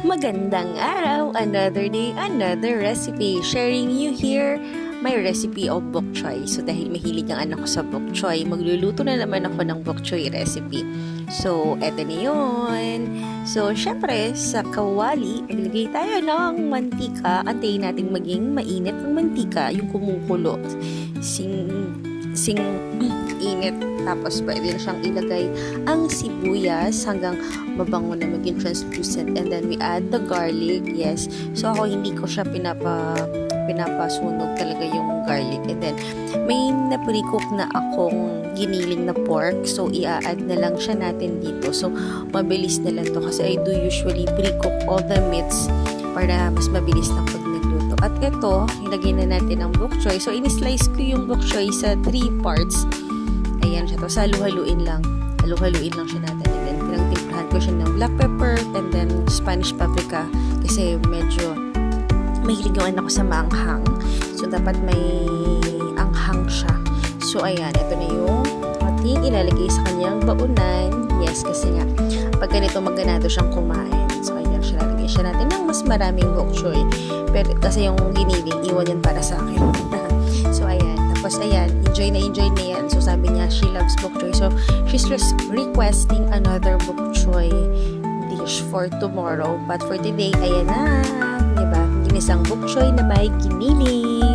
Magandang araw! Another day, another recipe. Sharing you here my recipe of bok choy. So dahil mahilig ang anak ko sa bok choy, magluluto na naman ako ng bok choy recipe. So eto na yun. So syempre sa kawali, ilagay tayo ng mantika. Antayin natin maging mainit ang mantika, yung kumukulo. Sing init. Tapos pwede na siyang ilagay ang sibuyas hanggang mabango na maging translucent, and then we add the garlic. Yes, so ako hindi ko siya pinapasunog talaga yung garlic, and then may na-pre-cook na akong giniling na pork, so i-add na lang siya natin dito. So mabilis na lang to kasi I do usually pre-cook all the meats para mas mabilis lang pag nagluto. At ito, ilagay na natin ang bok choy. So in-slice ko yung bok choy sa 3 parts. Ayan siya to. So, halu-haluin lang. Halu-haluin lang siya natin. And then, pinagtimplahan ko siya ng black pepper and then Spanish paprika. Kasi medyo mahilig yung anak ko sa maanghang. So, dapat may anghang siya. So, ayan. Ito na yung ating ilalagay sa kanyang baunan. Yes, kasi nga, pag ganito magganado siyang kumain. So, ayan siya. Lalagay siya natin ng mas maraming bok choy. Pero, kasi yung giniling, iwan yan para sa akin. So, ayan. Tapos, ayan, enjoy na yan. So, sabi niya, she loves bok choy. So, she's requesting another bok choy dish for tomorrow. But for today, ayan na. Diba? Ginisang bok choy na may giniling.